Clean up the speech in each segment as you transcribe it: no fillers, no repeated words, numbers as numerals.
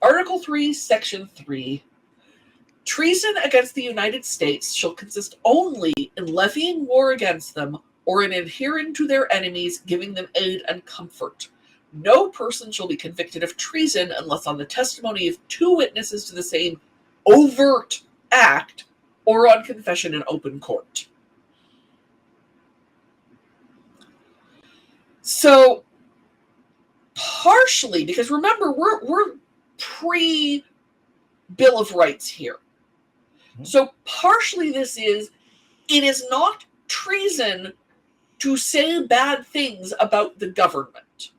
Article 3, Section 3. Treason against the United States shall consist only in levying war against them or in adhering to their enemies, giving them aid and comfort. No person shall be convicted of treason unless on the testimony of 2 witnesses to the same overt act or on confession in open court. So, partially, because remember, we're pre-Bill of Rights here. So partially it is not treason to say bad things about the government.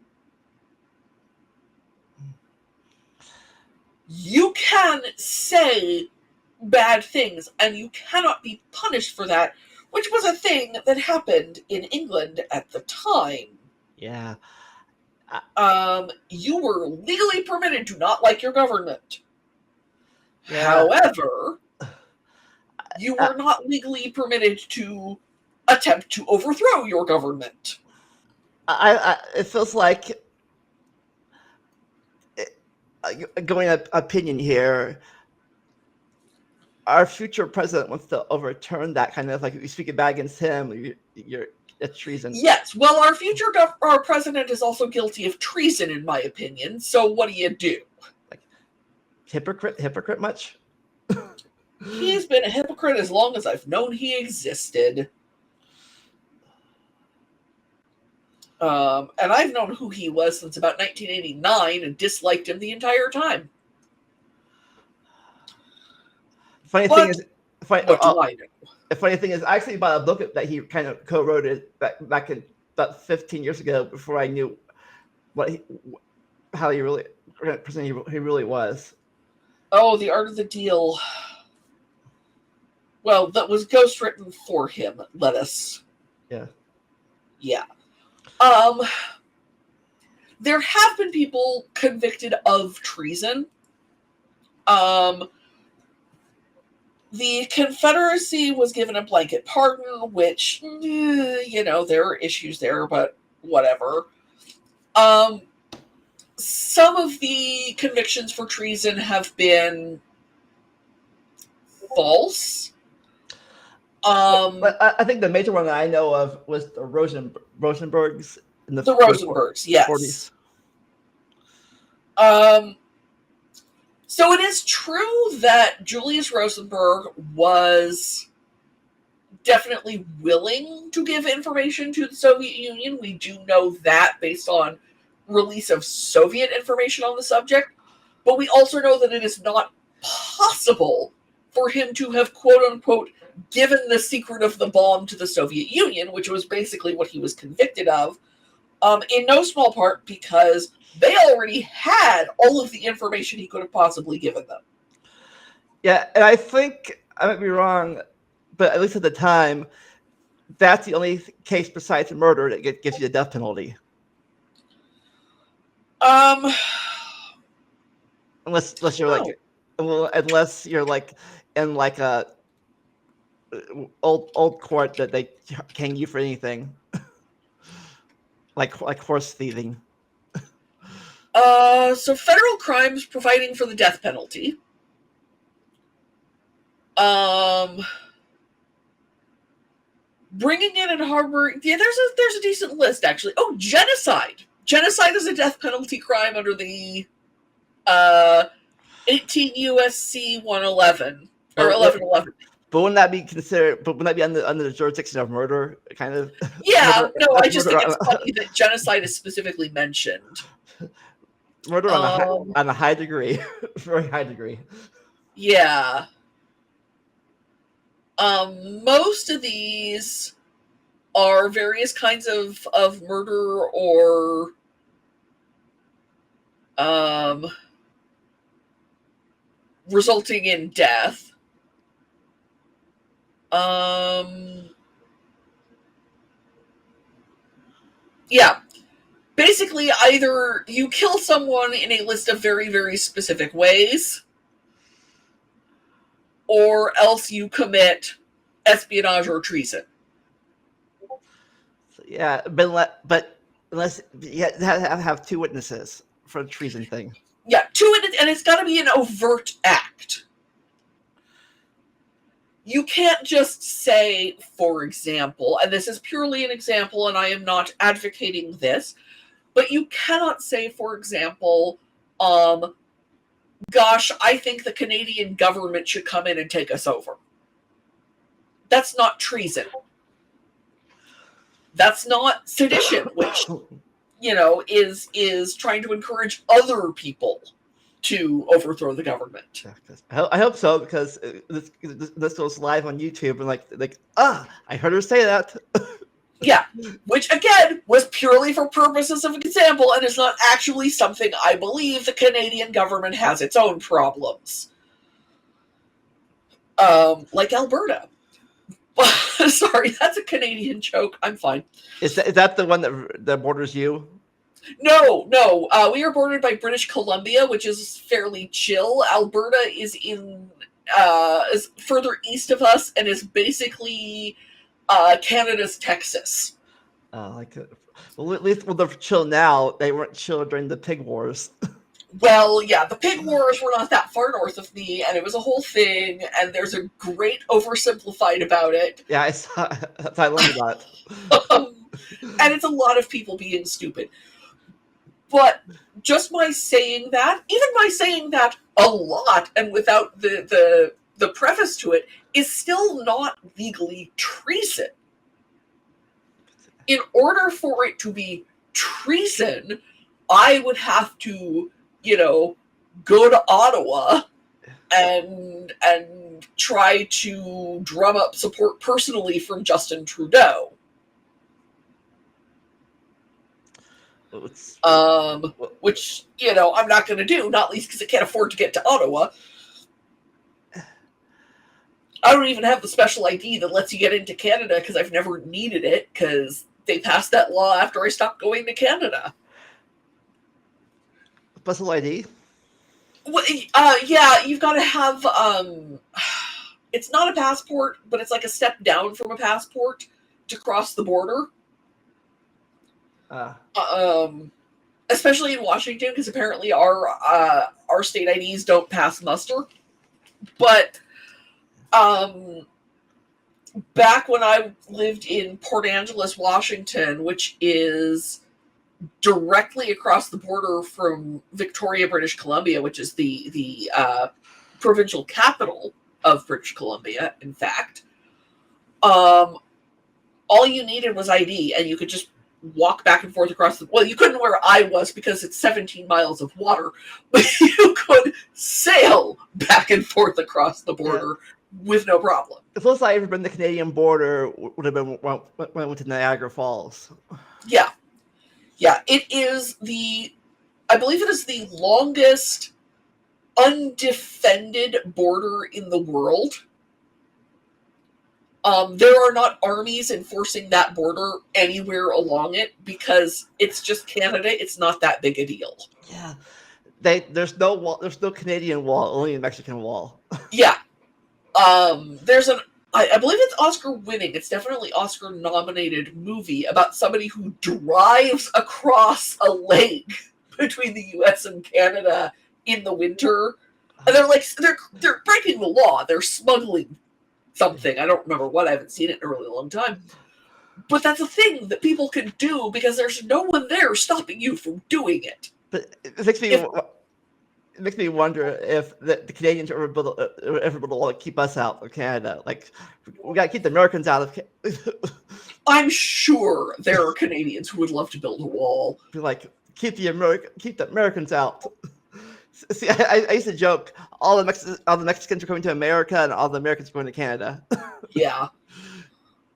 You can say bad things and you cannot be punished for that, which was a thing that happened in England at the time. Yeah. You were legally permitted to not like your government. Yeah. However, you were not legally permitted to attempt to overthrow your government. It feels like, going opinion here, our future president wants to overturn that kind of, like, if you speak it bad against him, you're it's treason. Yes, well, our president is also guilty of treason, in my opinion. So what do? Like, hypocrite much? He's been a hypocrite as long as I've known he existed. And I've known who he was since about 1989 and disliked him the entire time. Funny thing is, what do I know? The funny thing is, I actually bought a book that he kind of co-wrote it back in about 15 years ago, before I knew how he really was. Oh, The Art of the Deal. Well, that was ghostwritten for him. Yeah. There have been people convicted of treason. The Confederacy was given a blanket pardon, which, there are issues there, but whatever. Some of the convictions for treason have been false. But I think the major one that I know of was the Rosenbergs in the Rosenbergs, yes. 40s. So it is true that Julius Rosenberg was definitely willing to give information to the Soviet Union. We do know that based on release of Soviet information on the subject. But we also know that it is not possible for him to have, quote-unquote, given the secret of the bomb to the Soviet Union, which was basically what he was convicted of, in no small part because they already had all of the information he could have possibly given them. Yeah, and I think, I might be wrong, but at least at the time, that's the only case besides murder that gives you the death penalty. Unless you're like in like a old court that they hang you for anything, like horse thieving. So federal crimes providing for the death penalty. Bringing in and harboring. Yeah, there's a decent list actually. Oh, genocide. Genocide is a death penalty crime under the 18 USC 111 or 1111. But wouldn't that be considered? But wouldn't that be under the jurisdiction of murder, kind of? Yeah, I just think it's funny that genocide is specifically mentioned. Murder on a high degree, very high degree. Yeah. Most of these are various kinds of murder or resulting in death. Yeah. Basically, either you kill someone in a list of very, very specific ways, or else you commit espionage or treason. Yeah, but unless you have 2 witnesses for the treason thing. Yeah, to it, and it's got to be an overt act. You can't just say, for example, and this is purely an example, and I am not advocating this, but you cannot say, for example, gosh, I think the Canadian government should come in and take us over. That's not treason. That's not sedition, which, is trying to encourage other people to overthrow the government. Yeah, I hope so, because this goes live on YouTube, and I heard her say that. Yeah, which again was purely for purposes of example and is not actually something I believe. The Canadian government has its own problems. Like Alberta. Sorry, that's a Canadian joke. I'm fine. Is that the one that borders you? No. We are bordered by British Columbia, which is fairly chill. Alberta is is further east of us and is basically Canada's Texas. Well, at least they're chill now. They weren't chill during the pig wars. Well, yeah, the pig wars were not that far north of me, and it was a whole thing, and there's a great oversimplified about it. Yeah, I saw. I love that. And it's a lot of people being stupid. But just by saying that, even by saying that a lot and without the preface to it, is still not legally treason. In order for it to be treason, I would have to, go to Ottawa and try to drum up support personally from Justin Trudeau. Which, I'm not going to do, not least because I can't afford to get to Ottawa. I don't even have the special ID that lets you get into Canada because I've never needed it because they passed that law after I stopped going to Canada. Special ID? Well, yeah, you've got to have, it's not a passport, but it's like a step down from a passport to cross the border. Especially in Washington, because apparently our state IDs don't pass muster. But back when I lived in Port Angeles, Washington, which is directly across the border from Victoria, British Columbia, which is the provincial capital of British Columbia, in fact, all you needed was ID, and you could just walk back and forth across the... Well, you couldn't where I was because it's 17 miles of water, but you could sail back and forth across the border with no problem. The closest I ever been to the Canadian border would have been when I went to Niagara Falls. Yeah. Yeah, it is I believe it is the longest undefended border in the world. There are not armies enforcing that border anywhere along it because it's just Canada. It's not that big a deal. Yeah, there's no wall. There's no Canadian wall. Only a Mexican wall. Yeah. There's I believe it's Oscar winning. It's definitely Oscar nominated movie about somebody who drives across a lake between the U.S. and Canada in the winter, and they're breaking the law. They're smuggling something. I don't remember what. I haven't seen it in a really long time. But that's a thing that people can do because there's no one there stopping you from doing it. But it makes me wonder if the Canadians are able to keep us out of Canada. Like, we got to keep the Americans out of Canada. I'm sure there are Canadians who would love to build a wall. Be like, keep the Americans out. See, I used to joke, all the Mexicans are coming to America and all the Americans are going to Canada. Yeah.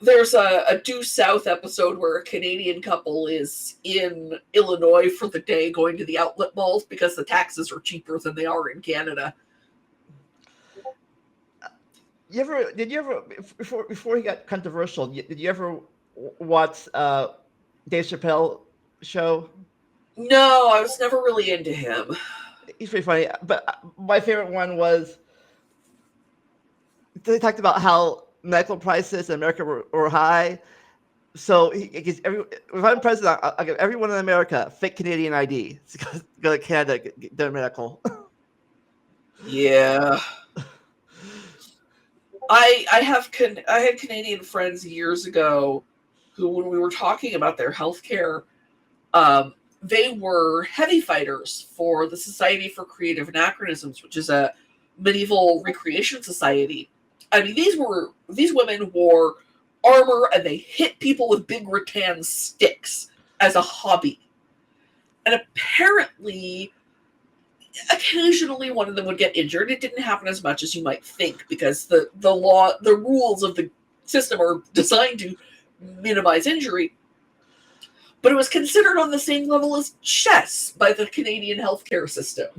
There's a Due South episode where a Canadian couple is in Illinois for the day going to the outlet malls because the taxes are cheaper than they are in Canada. Did you ever before he got controversial, did you ever watch Dave Chappelle show? No, I was never really into him. He's pretty funny, but my favorite one was they talked about how medical prices in America were high, So if I'm president, I'll give everyone in America fake Canadian ID. Go to Canada, get their medical. Yeah. I had Canadian friends years ago who, when we were talking about their healthcare, they were heavy fighters for the Society for Creative Anachronisms, which is a medieval recreation society. I mean, these women wore armor and they hit people with big rattan sticks as a hobby. And apparently, occasionally one of them would get injured. It didn't happen as much as you might think because the rules of the system are designed to minimize injury. But it was considered on the same level as chess by the Canadian healthcare system,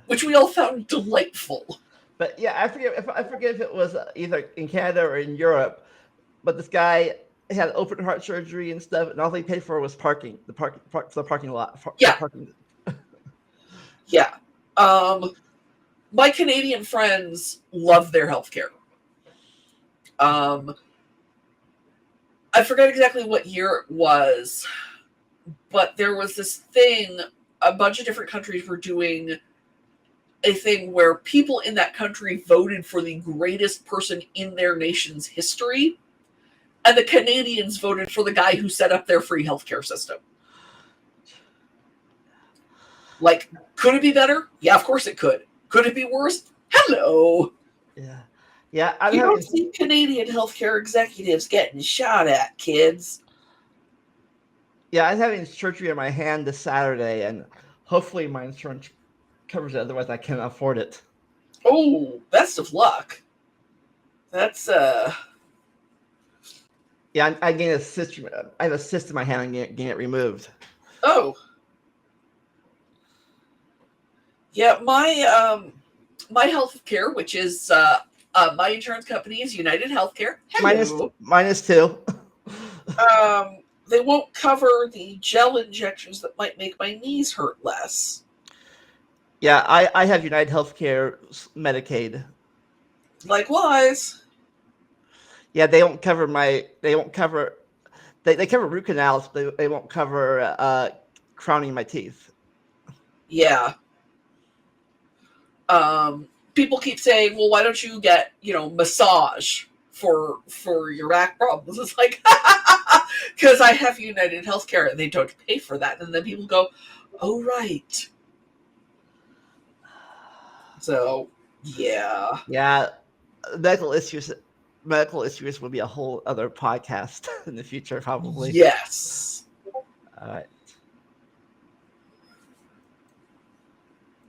which we all found delightful. But yeah, I forget if it was either in Canada or in Europe. But this guy had open heart surgery and stuff, and all he paid for was parking, the parking lot. Yeah. Parking. Yeah. My Canadian friends love their healthcare. I forget exactly what year it was, but there was this thing, a bunch of different countries were doing a thing where people in that country voted for the greatest person in their nation's history, and the Canadians voted for the guy who set up their free healthcare system. Like, could it be better? Yeah, of course it could. Could it be worse? Hello. Yeah. Yeah. You don't see Canadian healthcare executives getting shot at, kids. Yeah, I'm having surgery on my hand this Saturday, and hopefully my insurance covers it. Otherwise, I can't afford it. Oh, best of luck. That's Yeah, I gained a cyst. I have a cyst in my hand. I'm getting it removed. Oh. Yeah, my health care, which is my insurance company is United Healthcare. Hello. Minus two. They won't cover the gel injections that might make my knees hurt less. Yeah, I have United Healthcare Medicaid. Likewise. Yeah, they don't cover they cover root canals, but they won't cover crowning my teeth. Yeah. People keep saying, well, why don't you get, massage for your back problems? It's like, because I have United Healthcare and they don't pay for that. And then people go, oh, right. So, yeah. Yeah, medical issues will be a whole other podcast in the future, probably. Yes. All right.